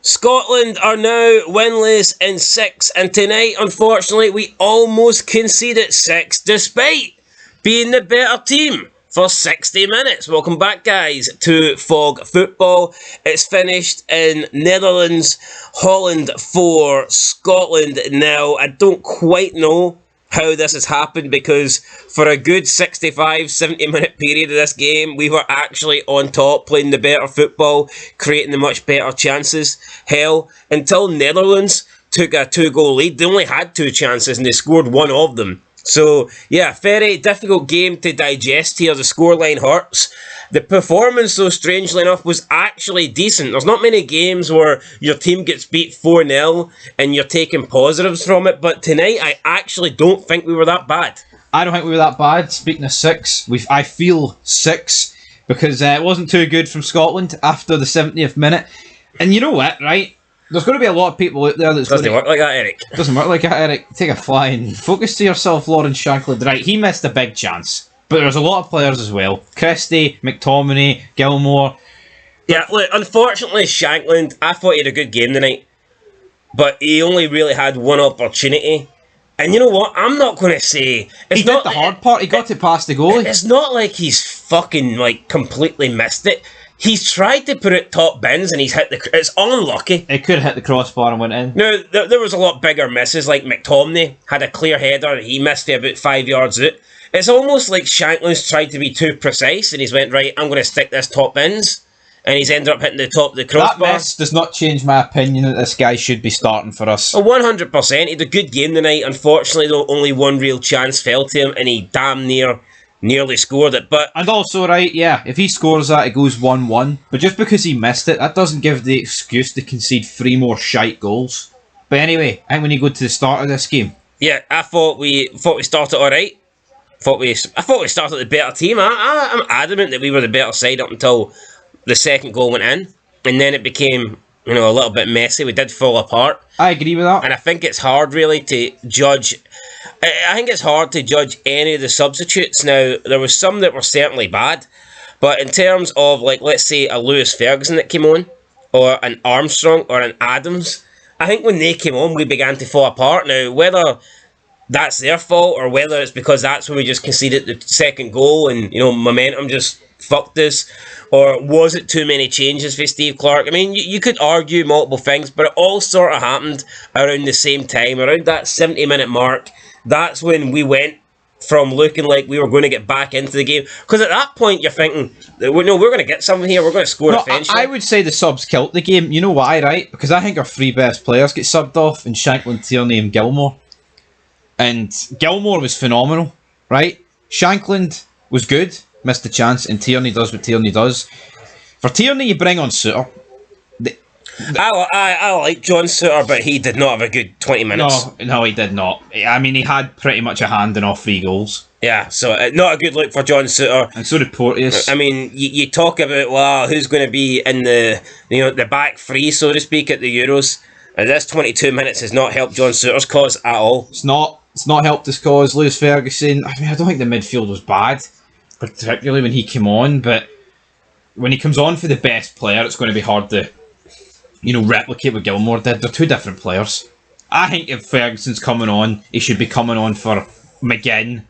Scotland are now winless in 6, and tonight, unfortunately, we almost conceded 6 despite being the better team for 60 minutes. Welcome back, guys, to Fog Football. It's finished in Netherlands, Holland 4, Scotland 0. I don't quite know how this has happened, because for a good 65-70 minute period of this game, we were actually on top, playing the better football, creating the much better chances. Hell, until Netherlands took a 2-goal lead, they only had 2 chances and they scored 1 of them. So, yeah, very difficult game to digest here. The scoreline hurts. The performance, though, strangely enough, was actually decent. There's not many games where your team gets beat 4-0 and you're taking positives from it, but tonight I actually don't think we were that bad. I don't think we were that bad. Speaking of 6, I feel 6, because it wasn't too good from Scotland after the 70th minute. And you know what, right? There's going to be a lot of people out there that's Doesn't work like that, Eric. Doesn't work like that, Eric. Take a fly and focus to yourself, Lawrence Shankland. Right, he missed a big chance. But there's a lot of players as well. Christie, McTominay, Gilmore. Yeah, look, unfortunately, Shankland, I thought he had a good game tonight. But he only really had 1 opportunity. And you know what? I'm not going to say... He did the hard part. He got it past the goalie. It's not like he's fucking, completely missed it. He's tried to put it top bins and he's hit the... It's unlucky. It could have hit the crossbar and went in. No, there was a lot bigger misses, like McTominay had a clear header and he missed it about 5 yards out. It's almost like Shankland's tried to be too precise and he's went, right, I'm going to stick this top bins. And he's ended up hitting the top of the crossbar. That miss does not change my opinion that this guy should be starting for us. Oh, 100%. He had a good game tonight. Unfortunately, though, only 1 real chance fell to him and he damn nearly scored it. And also, right, yeah, if he scores that, it goes 1-1. But just because he missed it, that doesn't give the excuse to concede 3 more shite goals. But anyway, I think when you go to the start of this game... Yeah, I thought we started alright. I thought we started the better team. I'm adamant that we were the better side up until the second goal went in. And then it became, a little bit messy. We did fall apart. I agree with that. And I think it's hard, really, to judge... I think it's hard to judge any of the substitutes. Now, there was some that were certainly bad, but in terms of, let's say a Lewis Ferguson that came on, or an Armstrong, or an Adams, I think when they came on, we began to fall apart. Now, whether that's their fault, or whether it's because that's when we just conceded the second goal, and, momentum just fucked us, or was it too many changes for Steve Clarke? I mean, you could argue multiple things, but it all sort of happened around the same time, around that 70-minute mark. That's when we went from looking like we were going to get back into the game. Because at that point, you're thinking, no, we're going to get something here. We're going to score eventually. I would say the subs killed the game. You know why, right? Because I think our 3 best players get subbed off in Shankland, Tierney and Gilmore. And Gilmore was phenomenal, right? Shankland was good, missed the chance, and Tierney does what Tierney does. For Tierney, you bring on Suter. I like John Suter, but he did not have a good 20 minutes. No, he did not. I mean, he had pretty much a hand in all 3 goals. Yeah, so not a good look for John Suter. And so did Porteous. I mean, you talk about, who's going to be in the back 3, so to speak, at the Euros. And this 22 minutes has not helped John Suter's cause at all. It's not helped his cause. Lewis Ferguson, I mean, I don't think the midfield was bad, particularly when he came on, but when he comes on for the best player, it's going to be hard to... replicate what Gilmore did. They're 2 different players. I think if Ferguson's coming on, he should be coming on for McGinn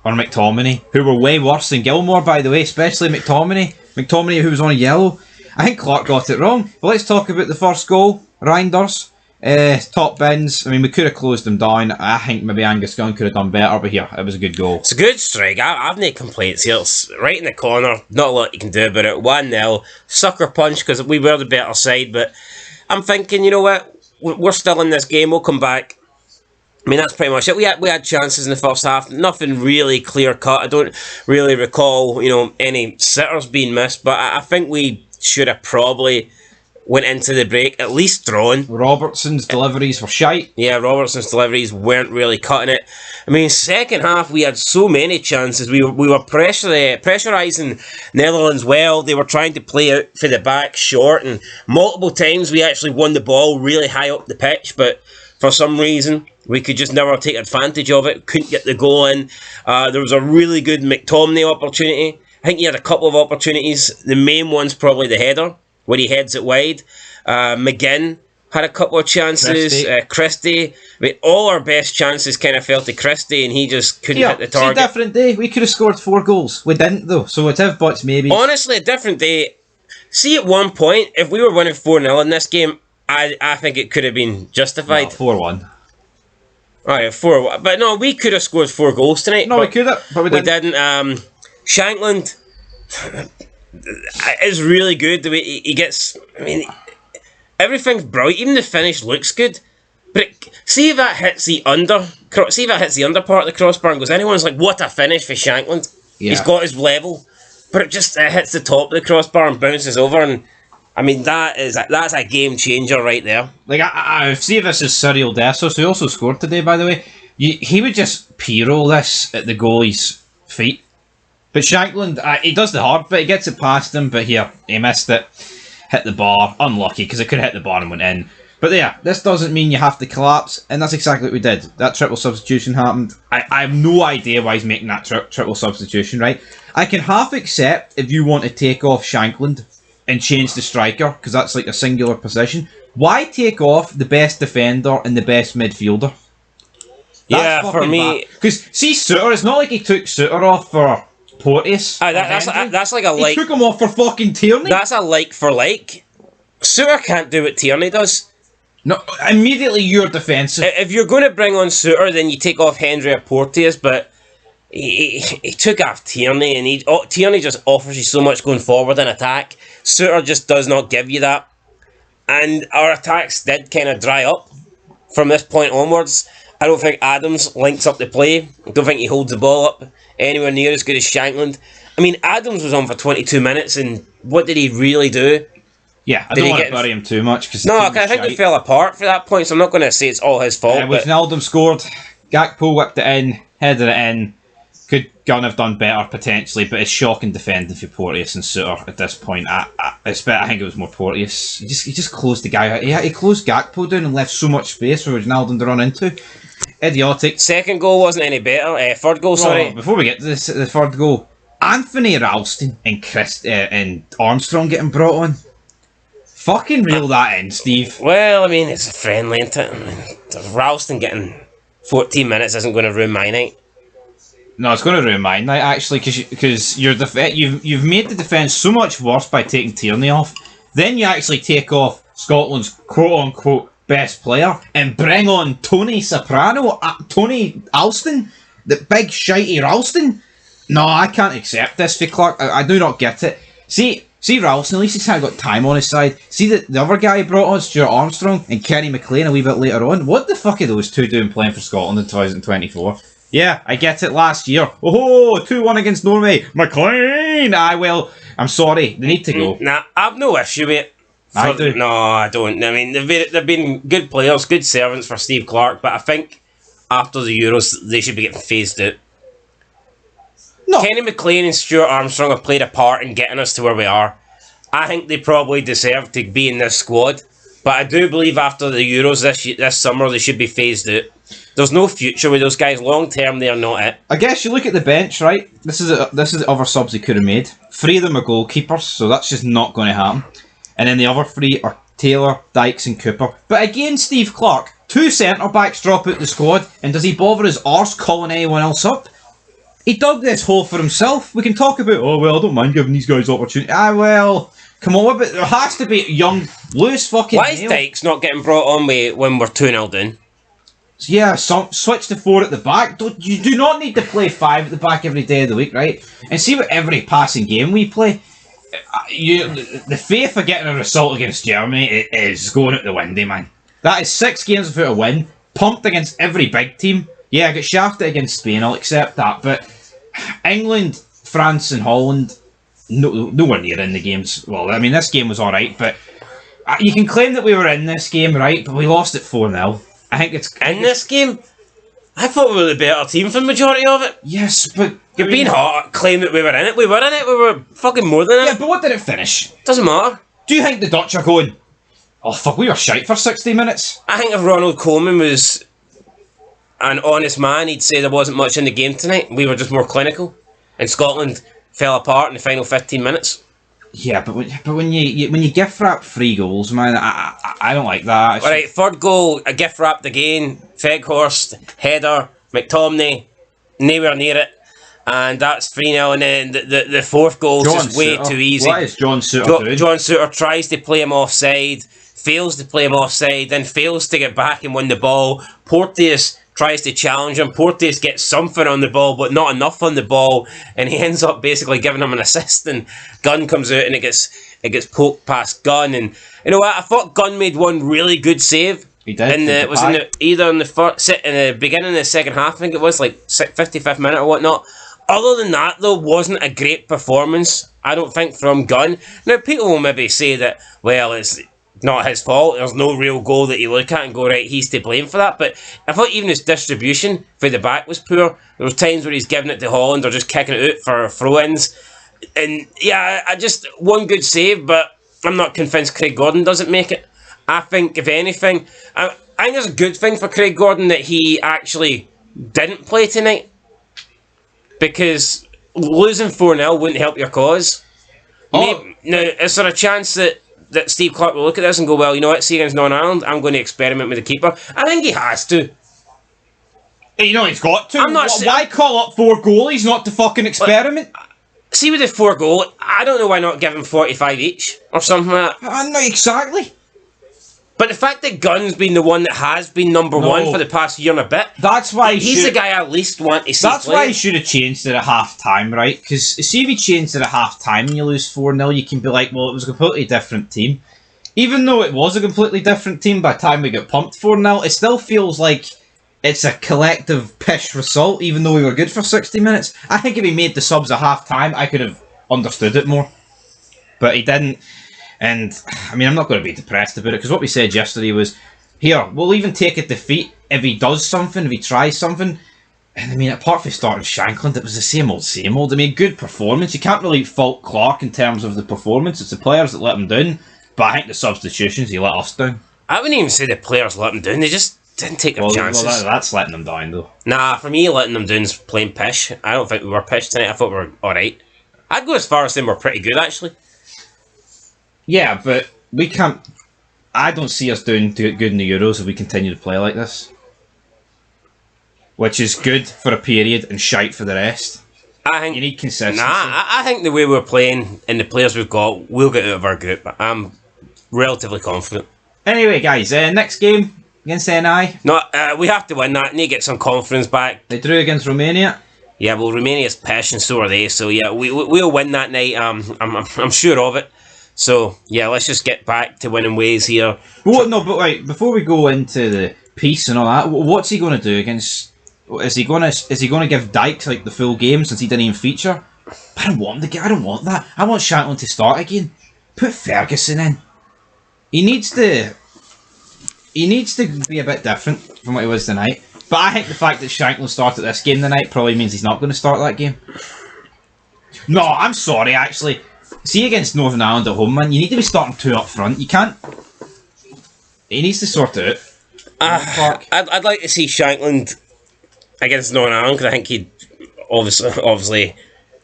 or McTominay, who were way worse than Gilmore, by the way, especially McTominay. McTominay, who was on a yellow. I think Clark got it wrong. But let's talk about the first goal. Reinders. Top bins. I mean, we could have closed them down. I think maybe Angus Gunn could have done better, but here, it was a good goal. It's a good strike. I've no complaints here. It's right in the corner. Not a lot you can do about it. 1-0. Sucker punch, because we were the better side, but I'm thinking, you know what? We're still in this game. We'll come back. I mean, that's pretty much it. We had chances in the first half. Nothing really clear-cut. I don't really recall, any sitters being missed, but I think we should have probably went into the break at least drawn. Robertson's deliveries were shite. Yeah, Robertson's deliveries weren't really cutting it. I mean, second half we had so many chances. We were pressurising Netherlands well. They were trying to play out for the back short, and multiple times we actually won the ball really high up the pitch, but for some reason we could just never take advantage of it. Couldn't get the goal in. There was a really good McTominay opportunity. I think he had a couple of opportunities. The main one's probably the header, when he heads it wide. McGinn had a couple of chances. Christie. I mean, all our best chances kind of fell to Christie, and he just couldn't hit the target. It's a different day. We could have scored 4 goals. We didn't, though. So it's if buts, maybe. Honestly, a different day. See, at one point, if we were winning 4-0 in this game, I think it could have been justified. 4-1. Oh, yeah, 4-1. But no, we could have scored 4 goals tonight. No, we could have, but we didn't. Shankland is really good. The way he gets... I mean, everything's brilliant. Even the finish looks good. But see if that hits the under part of the crossbar and goes, anyone's like, what a finish for Shankland. Yeah. He's got his level. But it hits the top of the crossbar and bounces over, and I mean that's a game changer right there. Like I see if this is Cyril Dessers, who also scored today, by the way. He would just Piro this at the goalie's feet. But Shankland, he does the hard bit, he gets it past him, but here he missed it, hit the bar, unlucky because it could have hit the bar and went in. But yeah, this doesn't mean you have to collapse, and that's exactly what we did. That triple substitution happened. I have no idea why he's making that triple substitution, right? I can half accept if you want to take off Shankland and change the striker, because that's like a singular position. Why take off the best defender and the best midfielder? That's for me... Because, see, Suter, it's not like he took Suter off for Porteous. That's like a like... He took him off for fucking Tierney. That's a like for like. Suter can't do what Tierney does. No, immediately you're defensive. If you're going to bring on Suter, then you take off Hendry or Porteous, but he took off Tierney, and Tierney just offers you so much going forward in attack. Suter just does not give you that. And our attacks did kind of dry up from this point onwards. I don't think Adams links up the play. I don't think he holds the ball up anywhere near as good as Shankland. I mean, Adams was on for 22 minutes, and what did he really do? Yeah, I don't want to bury him too much. I think we fell apart for that point, so I'm not going to say it's all his fault. Wijnaldum scored, Gakpo whipped it in, headed it in. Could Gunn have done better, potentially, but it's shocking defending for Porteous and Suter at this point. I think it was more Porteous. He just closed the guy out. He closed Gakpo down and left so much space for Wijnaldum to run into. Idiotic. Second goal wasn't any better. Third goal, sorry. Before we get to the third goal, Anthony Ralston and Armstrong getting brought on. Fucking reel that in, Steve. Well, I mean, it's a friendly, isn't it? I mean, Ralston getting 14 minutes isn't going to ruin my night. No, it's going to ruin mine night, actually, because you've made the defence so much worse by taking Tierney off. Then you actually take off Scotland's quote-unquote best player and bring on Tony Tony Alston, the big shitey Ralston. No, I can't accept this for Clark. I do not get it. See Ralston, at least he's kind of got time on his side. See the other guy he brought on, Stuart Armstrong, and Kenny McLean a wee bit later on. What the fuck are those two doing playing for Scotland in 2024? Yeah, I get it last year. Oh, 2-1 against Norway. McLean! I'm sorry, they need to go. Nah, I've no issue with it. I do. No, I don't. I mean, they've been good players, good servants for Steve Clarke, but I think after the Euros, they should be getting phased out. No. Kenny McLean and Stuart Armstrong have played a part in getting us to where we are. I think they probably deserve to be in this squad, but I do believe after the Euros this summer, they should be phased out. There's no future with those guys. Long term, they are not it. I guess you look at the bench, right? This is the other subs he could have made. 3 of them are goalkeepers, so that's just not going to happen. And then the other 3 are Taylor, Dykes and Cooper. But again, Steve Clarke, 2 centre-backs drop out the squad, and does he bother his arse calling anyone else up? He dug this hole for himself. We can talk about, I don't mind giving these guys opportunity. Come on, but there has to be young, loose fucking... Why is Dykes not getting brought on when we're 2-0 down? Yeah, switch to 4 at the back. You do not need to play 5 at the back every day of the week, right? And see what every passing game we play. The faith of getting a result against Germany is going out the window, man. That is 6 games without a win, pumped against every big team. Yeah, I got shafted against Spain, I'll accept that, but England, France and Holland, nowhere near in the games. Well, I mean, this game was alright, but you can claim that we were in this game, right? But we lost it 4-0. I think it's... In this game? I thought we were the better team for the majority of it. Yes, but... You're being hot, claim that we were in it. We were in it, we were fucking more than it. Yeah, but what did it finish? Doesn't matter. Do you think the Dutch are going, oh fuck, we were shite for 60 minutes? I think if Ronald Koeman was an honest man, he'd say there wasn't much in the game tonight. We were just more clinical. And Scotland fell apart in the final 15 minutes. Yeah, but when you gift wrap 3 goals, man, I don't like that. All right, third goal, a gift wrapped again. Veghorst, header, McTominay, nowhere near it. And that's 3-0. And then the fourth goal is just way too easy. What is John Souttar doing? John Souttar tries to play him offside, fails to play him offside, then fails to get back and win the ball. Porteous tries to challenge him. Porteous gets something on the ball, but not enough on the ball, and he ends up basically giving him an assist. And Gunn comes out and it gets poked past Gunn. And you know what? I thought Gunn made one really good save. He did. Either in the beginning of the second half. I think it was like 55th minute or whatnot. Other than that, though, wasn't a great performance, I don't think, from Gunn. Now, people will maybe say that, well, it's not his fault. There's no real goal that you look at and go, right, he's to blame for that. But I thought even his distribution for the back was poor. There was times where he's giving it to Holland or just kicking it out for throw-ins. And, yeah, I just one good save, but I'm not convinced Craig Gordon doesn't make it. I think, if anything, I think it's a good thing for Craig Gordon that he actually didn't play tonight. Because losing 4-0 wouldn't help your cause. Now, is there a chance that Steve Clarke will look at this and go, well, you know what, see against Northern Ireland, I'm going to experiment with the keeper? I think he has to. You know he's got to. Why call up 4 goalies not to fucking experiment? See with the 4 goal, I don't know why not give him 45 each or something like that. No, exactly. But the fact that Gunn's been the one that has been number one for the past year and a bit, that's why he's the guy I at least want to see. That's why he should have changed it at half time, right? Because see if he changed it at half time and you lose 4-0, you can be like, well, it was a completely different team. Even though it was a completely different team by the time we got pumped 4-0, it still feels like it's a collective pish result, even though we were good for 60 minutes. I think if he made the subs at half time, I could have understood it more. But he didn't. And, I mean, I'm not going to be depressed about it, because what we said yesterday was, here, we'll even take a defeat if he does something, if he tries something. And, I mean, apart from starting Shankland, it was the same old, same old. I mean, good performance. You can't really fault Clark in terms of the performance. It's the players that let him down. But I think the substitutions, he let us down. I wouldn't even say the players let him down. They just didn't take their chances. Well, that's letting them down, though. Nah, for me, letting them down is playing pish. I don't think we were pish tonight. I thought we were alright. I'd go as far as saying we're pretty good, actually. Yeah, but we can't... I don't see us doing good in the Euros if we continue to play like this. Which is good for a period and shite for the rest. I think you need consistency. I think the way we're playing and the players we've got, we'll get out of our group. I'm relatively confident. Anyway, guys, next game against NI. No, we have to win that. Need to get some confidence back. They drew against Romania. Yeah, well, Romania's pish and so are they. So yeah, we'll win that night. I'm sure of it. So yeah, let's just get back to winning ways here. Well, no, but wait, before we go into the piece and all that, what's he going to do against? Is he going to give Dykes like the full game since he didn't even feature? I don't want I don't want that. I want Shankland to start again. Put Ferguson in. He needs to be a bit different from what he was tonight. But I think the fact that Shankland started this game tonight probably means he's not going to start that game. No, I'm sorry, actually. See against Northern Ireland at home, man, you need to be starting 2 up front. You can't... He needs to sort it out. I'd like to see Shankland against Northern Ireland, because I think he'd... Obviously,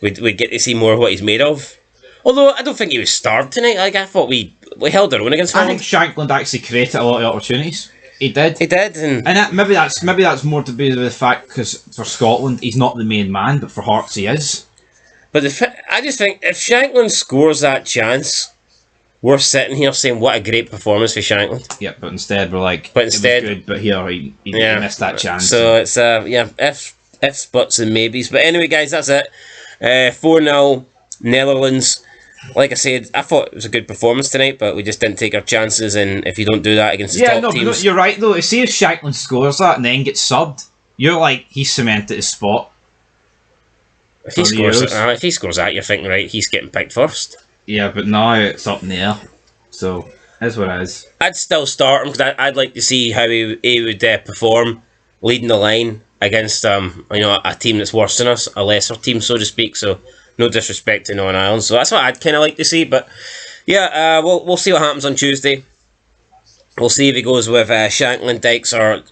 we'd get to see more of what he's made of. Although, I don't think he was starved tonight. Like, I thought we held our own against Ireland. I think Shankland actually created a lot of opportunities. He did. And maybe that's more to do with the fact, because for Scotland, he's not the main man, but for Hearts, he is. But I just think if Shankland scores that chance, we're sitting here saying what a great performance for Shankland. Yeah, but instead we're like, it was good, but here he missed that chance. So it's ifs, buts and maybes. But anyway, guys, that's it. 4-0 Netherlands. Like I said, I thought it was a good performance tonight, but we just didn't take our chances. And if you don't do that against the top teams, but you're right though. See if Shankland scores that and then gets subbed, you're like, he's cemented his spot. If he scores that, you're thinking, right, he's getting picked first. Yeah, but now it's up in the air. So, that's what it is. I'd still start him, because I'd like to see how he would perform leading the line against a team that's worse than us, a lesser team, so to speak. So, no disrespect to Northern Ireland. So, that's what I'd kind of like to see. But, yeah, we'll see what happens on Tuesday. We'll see if he goes with Shankland, Dykes, or,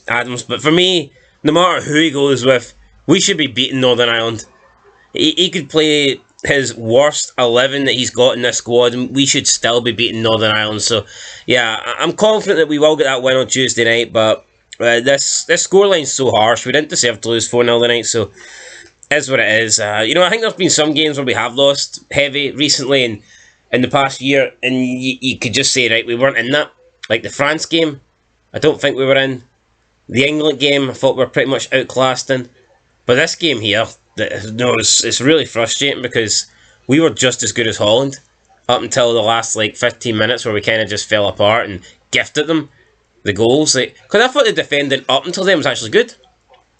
Adams. But for me, no matter who he goes with, we should be beating Northern Ireland. He could play his worst 11 that he's got in this squad, and we should still be beating Northern Ireland. So, yeah, I'm confident that we will get that win on Tuesday night, but this scoreline's so harsh. We didn't deserve to lose 4-0 tonight, so is what it is. I think there's been some games where we have lost heavy recently and in the past year, and you could just say, right, we weren't in that. Like the France game, I don't think we were in. The England game, I thought we were pretty much outclassed in. But this game here, it's really frustrating because we were just as good as Holland up until the last 15 minutes where we kind of just fell apart and gifted them the goals. Because I thought the defending up until then was actually good.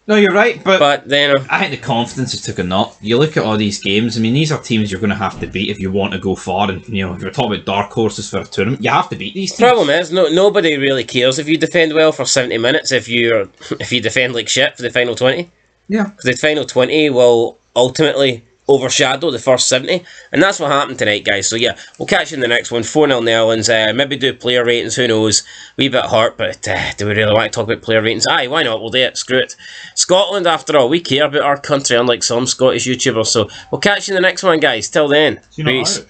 No, you're right, but then I think the confidence has took a knock. You look at all these games. I mean, these are teams you're going to have to beat if you want to go far. And if you're talking about dark horses for a tournament, you have to beat these teams. Problem is, nobody really cares if you defend well for 70 minutes. If you defend like shit for the final 20, because the final 20 will ultimately overshadow the first 70, and that's what happened tonight, guys. So yeah, we'll catch you in the next one. 4-0 Netherlands. Maybe do player ratings, who knows. Wee bit hurt, but do we really want to talk about player ratings? Aye, why not? We'll do it. Screw it. Scotland, after all, we care about our country, unlike some Scottish YouTubers. So we'll catch you in the next one, guys. Till then, peace.